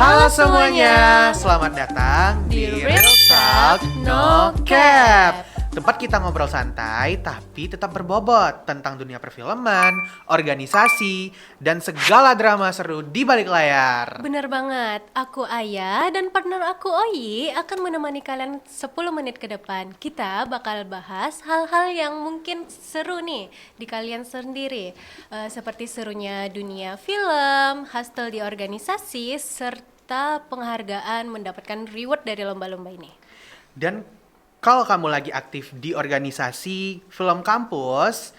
Halo semuanya, selamat datang di Real Talk No Cap. Tempat kita ngobrol santai tapi tetap berbobot tentang dunia perfilman, organisasi, dan segala drama seru di balik layar. Bener banget, aku Aya dan partner aku Oyi akan menemani kalian 10 menit ke depan. Kita bakal bahas hal-hal yang mungkin seru nih di kalian sendiri. Seperti serunya dunia film, hustle di organisasi, serta penghargaan mendapatkan reward dari lomba-lomba ini. Dan kalau kamu lagi aktif di organisasi, film kampus,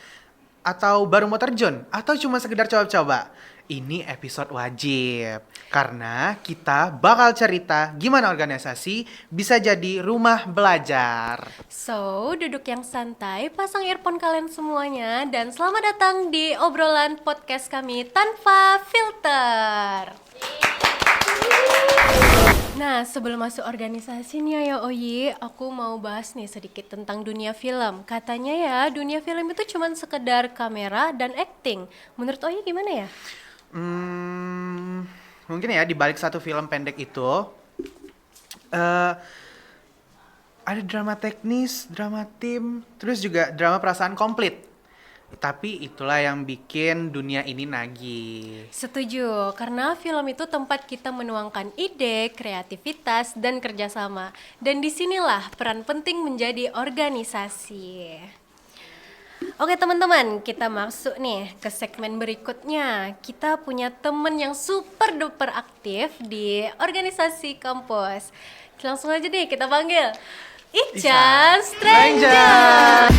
atau baru mau terjun, atau cuma sekedar coba-coba, ini episode wajib. Karena kita bakal cerita gimana organisasi bisa jadi rumah belajar. So, duduk yang santai, pasang earphone kalian semuanya, dan selamat datang di obrolan podcast kami tanpa filter. Nah, sebelum masuk organisasi nih ya Oyi, aku mau bahas nih sedikit tentang dunia film. Katanya ya, dunia film itu cuma sekedar kamera dan acting. Menurut Oyi gimana ya? Mungkin ya di balik satu film pendek itu eh, ada drama teknis, drama tim, terus juga drama perasaan komplit. Tapi itulah yang bikin dunia ini nagih. Setuju, karena film itu tempat kita menuangkan ide, kreativitas, dan kerjasama. Dan disinilah peran penting menjadi organisasi. Oke teman-teman, kita masuk nih ke segmen berikutnya. Kita punya temen yang super duper aktif di organisasi kampus. Langsung aja deh kita panggil Ican Stranger.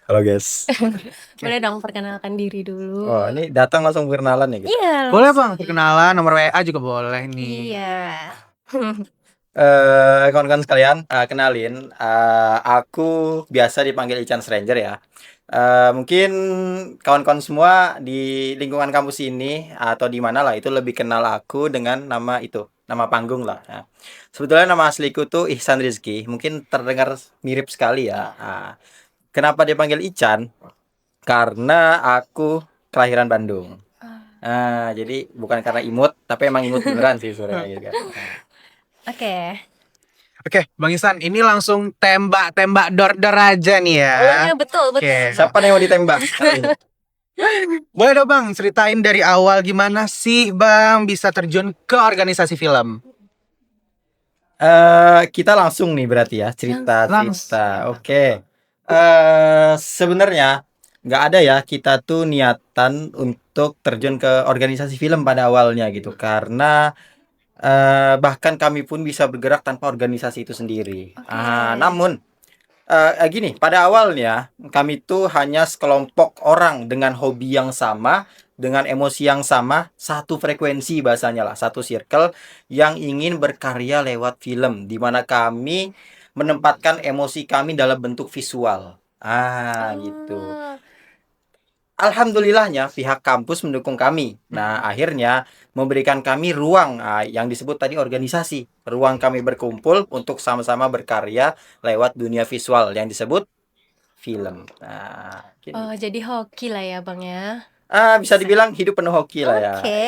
Halo guys. Boleh dong perkenalkan diri dulu. Oh, ini datang langsung perkenalan ya, guys. Iya. Boleh bang, perkenalan, nomor WA juga boleh nih. Iya. Kawan-kawan sekalian, kenalin, aku biasa dipanggil Ican Stranger ya. Mungkin kawan-kawan semua di lingkungan kampus ini atau di mana lah itu lebih kenal aku dengan nama itu, nama panggung lah. Ya. Sebetulnya nama asliku tuh Ihsan Rizky, mungkin terdengar mirip sekali ya. Kenapa dia panggil Ican? Karena aku kelahiran Bandung. Jadi bukan karena imut, tapi emang imut beneran sih sebenarnya gitu kan. Oke. Oke, Bang Ihsan, ini langsung tembak-tembak dor-dor aja nih ya. Oh iya betul. Oke. Siapa nih yang mau ditembak? Boleh dong Bang, ceritain dari awal gimana sih Bang bisa terjun ke organisasi film? Kita langsung nih berarti ya cerita. Oke. Sebenarnya nggak ada ya kita tuh niatan untuk terjun ke organisasi film pada awalnya gitu karena bahkan kami pun bisa bergerak tanpa organisasi itu sendiri. Oke. Namun gini, pada awalnya kami tuh hanya sekelompok orang dengan hobi yang sama, dengan emosi yang sama, satu frekuensi bahasanya lah, satu circle yang ingin berkarya lewat film, di mana kami menempatkan emosi kami dalam bentuk visual. Gitu. Alhamdulillahnya pihak kampus mendukung kami. Nah, akhirnya memberikan kami ruang yang disebut tadi organisasi. Ruang kami berkumpul untuk sama-sama berkarya lewat dunia visual yang disebut film. Gini. Oh, jadi hoki lah ya, Bang ya. Bisa dibilang hidup penuh hoki lah ya. Oke.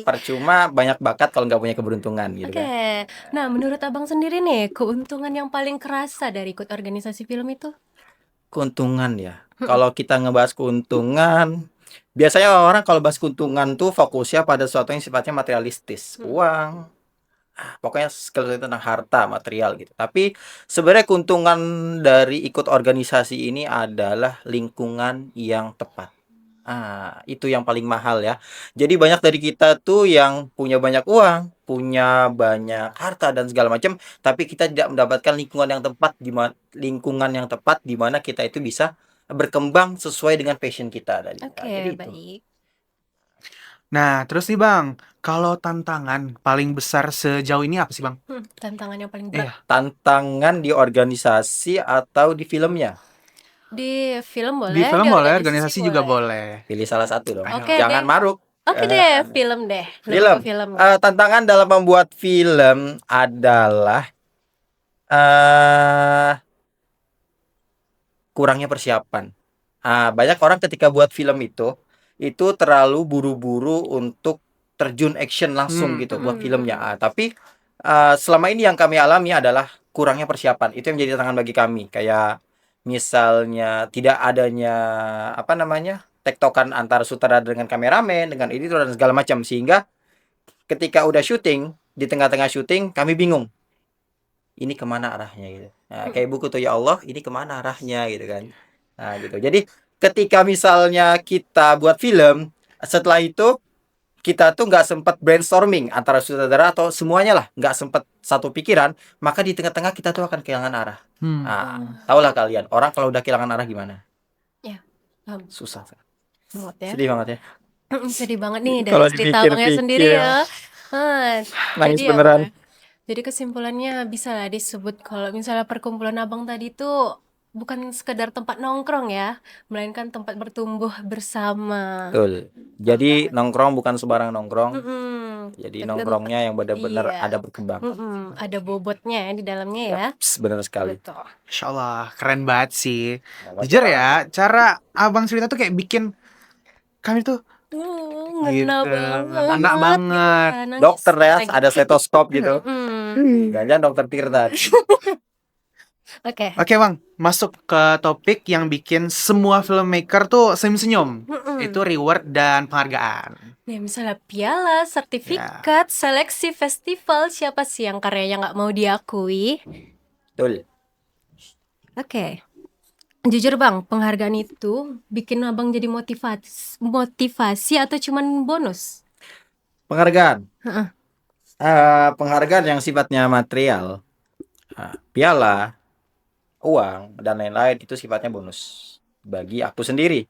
Percuma banyak bakat kalau nggak punya keberuntungan gitu Oke. kan. Nah, menurut Abang sendiri nih, keuntungan yang paling kerasa dari ikut organisasi film itu? Keuntungan ya. Kalau kita ngebahas keuntungan, biasanya orang kalau bahas keuntungan tuh fokusnya pada sesuatu yang sifatnya materialistis, uang, pokoknya segala sesuatu tentang harta, material gitu. Tapi sebenarnya keuntungan dari ikut organisasi ini adalah lingkungan yang tepat. Itu yang paling mahal ya. Jadi banyak dari kita tuh yang punya banyak uang, punya banyak harta dan segala macam, tapi kita tidak mendapatkan lingkungan yang tepat di mana kita itu bisa berkembang sesuai dengan passion kita tadi. Oke, Jadi itu. baik. Nah, terus nih Bang, kalau tantangan paling besar sejauh ini apa sih Bang? Tantangan yang paling Iya. berat Tantangan di organisasi atau di filmnya? di film boleh, Di film boleh, organisasi organisasi juga boleh. Pilih salah satu dong. Oke Jangan deh. maruk. Oke deh, film deh. Lebih Film. ke film. Tantangan dalam membuat film adalah kurangnya persiapan. Banyak orang ketika buat film itu terlalu buru-buru untuk terjun action langsung gitu buat filmnya. Tapi selama ini yang kami alami adalah kurangnya persiapan. Itu yang menjadi tantangan bagi kami. Kayak misalnya tidak adanya apa namanya tektokan antara sutradara dengan kameramen, dengan editor dan segala macam, sehingga ketika udah syuting, di tengah-tengah syuting kami bingung ini kemana arahnya gitu. Nah, kayak buku tuh, ya Allah ini kemana arahnya gitu kan. Nah gitu. Jadi ketika misalnya kita buat film, setelah itu kita tuh nggak sempat brainstorming antara sutradara atau semuanya lah, nggak sempat satu pikiran, maka di tengah-tengah kita tuh akan kehilangan arah. Tahulah kalian, orang kalau udah kehilangan arah gimana? Ya, paham Susah. banget ya. Sedih banget ya. Sedih banget nih dari Kalau cerita abangnya dipikir-pikir sendiri ya. nangis Jadi beneran. jadi kesimpulannya bisa lah disebut kalau misalnya perkumpulan abang tadi itu bukan sekedar tempat nongkrong ya, melainkan tempat bertumbuh bersama. Betul. Jadi nongkrong bukan sembarang nongkrong. Mm-mm. Jadi Tapi nongkrongnya yang benar-benar iya. ada berkembang. Ada bobotnya ya di dalamnya ya. Benar sekali. Betul. Masya Allah, keren banget sih. Jujur ya, cara abang cerita tuh kayak bikin kami tuh Ngena gitu, banget. ngena banget. Ya, nangis Dokter ya, lagi. ada stetoskop gitu. Mm. Jangan dokter Tirta. Oke. Oke bang, masuk ke topik yang bikin semua filmmaker tuh senyum-senyum. Itu reward dan penghargaan. Ya misalnya piala, sertifikat, seleksi festival, siapa sih yang karyanya nggak mau diakui? Betul. Oke. Jujur bang, penghargaan itu bikin abang jadi motivasi atau cuman bonus? Penghargaan. Heeh. Penghargaan yang sifatnya material, piala, uang dan lain-lain itu sifatnya bonus bagi aku sendiri.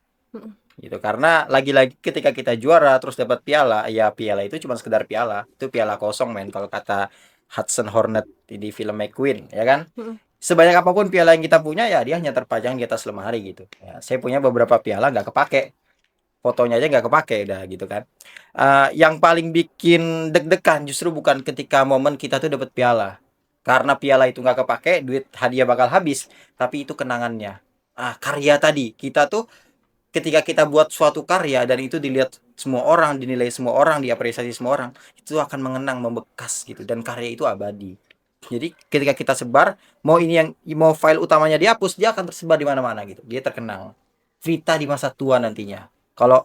Gitu, karena lagi-lagi ketika kita juara terus dapat piala, ya piala itu cuma sekedar piala, itu piala kosong men, kalau kata Hudson Hornet di film McQueen, ya kan? Sebanyak apapun piala yang kita punya, ya dia hanya terpajang di atas lemari gitu ya. Saya punya beberapa piala nggak kepake, fotonya aja nggak kepake udah gitu kan. Yang paling bikin deg-degan justru bukan ketika momen kita tuh dapat piala, karena piala itu nggak kepake, duit hadiah bakal habis, tapi itu kenangannya. Karya tadi kita tuh, ketika kita buat suatu karya dan itu dilihat semua orang, dinilai semua orang, diapresiasi semua orang, itu akan mengenang, membekas gitu, dan karya itu abadi. Jadi ketika kita sebar, mau file utamanya dihapus, dia akan tersebar di mana-mana gitu. Dia terkenang. Cerita di masa tua nantinya. Kalau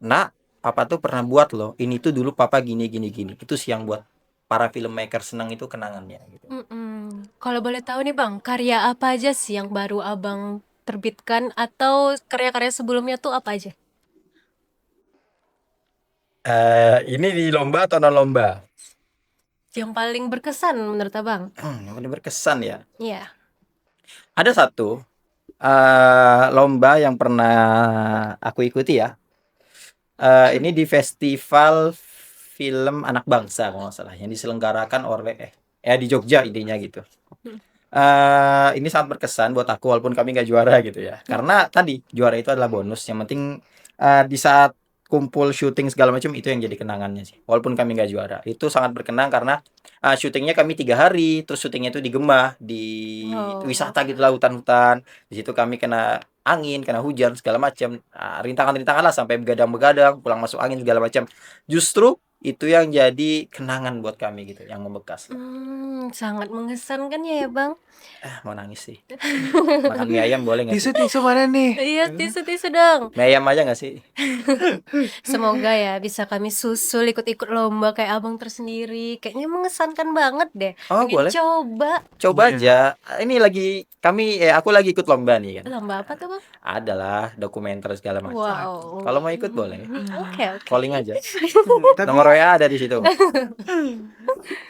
nak, papa tuh pernah buat loh, ini tuh dulu papa gini gini gini. Itu sih yang buat para filmmaker senang, itu kenangannya gitu. Kalau boleh tahu nih bang, karya apa aja sih yang baru abang terbitkan atau karya-karya sebelumnya tuh apa aja? Ini di lomba atau non lomba? Yang paling berkesan menurut abang? Yang paling berkesan ya. Iya. Ada satu lomba yang pernah aku ikuti ya. Ini di festival film anak bangsa kalau nggak salah, yang diselenggarakan oleh di Jogja intinya gitu. Ini sangat berkesan buat aku walaupun kami nggak juara gitu ya. Karena tadi juara itu adalah bonus. Yang penting di saat kumpul syuting segala macam, itu yang jadi kenangannya sih. Walaupun kami nggak juara, itu sangat berkenang karena syutingnya kami 3 hari, terus syutingnya itu di Gemah, di wisata gitu lah, hutan-hutan. Di situ kami kena angin, kena hujan segala macam, rintangan-rintangan lah, sampai begadang-begadang, pulang masuk angin segala macam. Justru itu yang jadi kenangan buat kami gitu, yang membekas. Sangat mengesankan ya bang. Mau nangis sih. Makan mie ayam boleh nggak sih? Tisu mana nih? Iya, tisu-tisu dong. Mie ayam aja nggak sih? Semoga ya bisa kami susul ikut-ikut lomba kayak abang tersendiri. Kayaknya mengesankan banget deh. Pengen Boleh. coba. Aja. Ini aku lagi ikut lomba nih kan. Lomba apa tuh bang? Adalah dokumenter segala macam. Wow. Kalau mau ikut boleh. Oke. Calling aja. Tapi, Nomor WA ada di situ.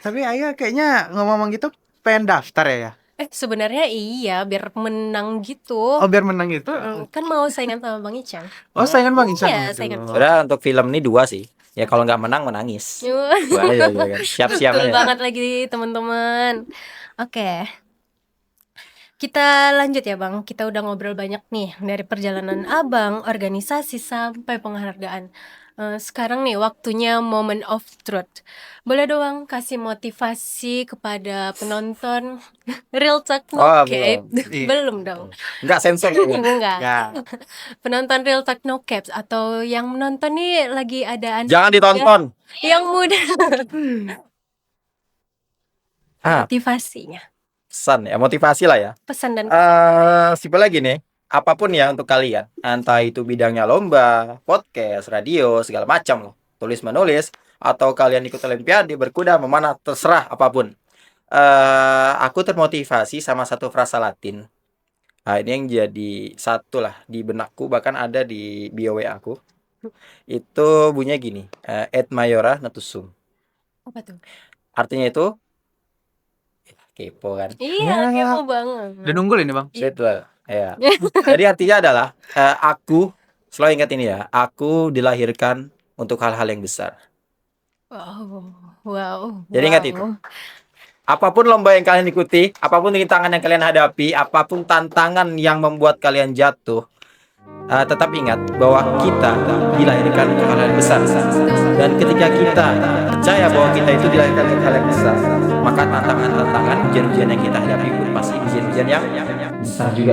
tapi Ayah kayaknya ngomong gitu pengen daftar ya? Sebenarnya iya biar menang gitu. Oh biar menang gitu. Kan mau saingan sama Bang Icang. Oh saingan Bang Ican. Iya, saingan. Udah, untuk film ini 2 sih. Ya kalau nggak menang menangis. Dua aja gitu kan. Siap-siap Betul aja. banget lagi teman-teman. Oke. Kita lanjut ya Bang. Kita udah ngobrol banyak nih dari perjalanan Abang, organisasi sampai penghargaan. Sekarang nih waktunya moment of truth. Boleh dong kasih motivasi kepada penonton Real Talk No Oh, Cape? belum. Iya. Belum dong. Enggak sensor ya. Enggak. Ya. Penonton Real Talk No Caps atau yang menonton nih lagi ada anak Jangan ditonton. yang muda. Ah, Motivasinya, pesan ya, motivasi lah ya. pesan dan Simpel lagi nih. Apapun ya untuk kalian, entah itu bidangnya lomba, podcast, radio, segala macam, tulis menulis, atau kalian ikut olimpiade, berkuda, memanah, terserah apapun. Aku termotivasi sama satu frasa Latin. Nah, ini yang jadi satu lah di benakku, bahkan ada di bio WA aku. Itu bunyinya gini, et maiora natus sum. apa tuh? Artinya itu kepo kan. Iya, Ya. kepo banget. Udah nunggu ini bang. Betul. Ya. Jadi artinya adalah aku selalu ingat ini ya, aku dilahirkan untuk hal-hal yang besar. Wow, wow. Jadi ingat itu. Apapun lomba yang kalian ikuti, apapun rintangan yang kalian hadapi, apapun tantangan yang membuat kalian jatuh, tetap ingat bahwa kita dilahirkan untuk hal yang besar. Dan ketika kita percaya bahwa kita itu dilahirkan untuk hal yang besar, maka tantangan-tantangan, ujian-ujian yang kita hadapi pun pasti ujian-ujian yang besar juga.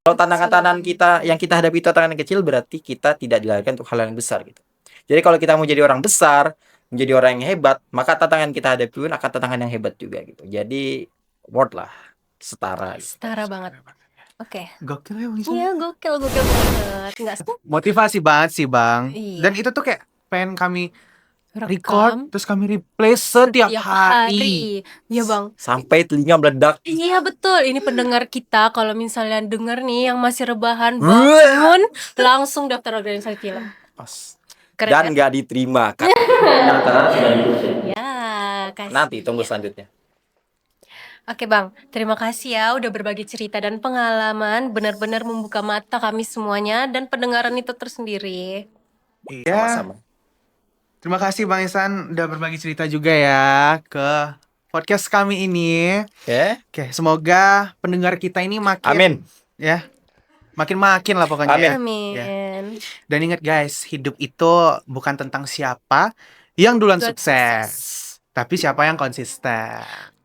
Kalau tantangan-tantangan kita yang kita hadapi itu tantangan yang kecil, berarti kita tidak dilahirkan untuk hal yang besar gitu. Jadi kalau kita mau jadi orang besar, menjadi orang yang hebat, maka tantangan kita hadapi pun akan tantangan yang hebat juga gitu. Jadi worth lah, setara. Gitu. Setara banget. Oke. Gokil ya bang Isan. Iya, gokil banget. Enggak Motivasi banget sih bang. Iya. Dan itu tuh kayak pengen kami rekam record, terus kami replay setiap tiap hari. Iya, Bang. Sampai telinga meledak. Iya betul, ini pendengar kita kalau misalnya denger nih yang masih rebahan bangun langsung daftar organisasi film. Keren Dan kan? nggak diterima kan. Pendaftaran sudah ditutup. Ya, kasih. Nanti tunggu selanjutnya. Oke Bang, terima kasih ya udah berbagi cerita dan pengalaman, benar-benar membuka mata kami semuanya dan pendengaran itu tersendiri. Iya. Sama-sama. Terima kasih Bang Isan udah berbagi cerita juga ya ke podcast kami ini. Oke. Oke, semoga pendengar kita ini makin Amin. ya. Makin-makin lah pokoknya. Amin. ya. Amin. Dan ingat guys, hidup itu bukan tentang siapa yang duluan Buat sukses, tapi siapa yang konsisten.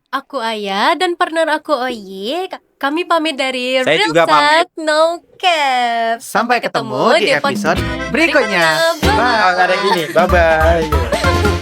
Aku Aya dan partner aku Oyi. Kami pamit dari Saya Real juga Talk No Cap. Sampai ketemu di episode berikutnya. Bye. Nggak ada gini. Bye bye.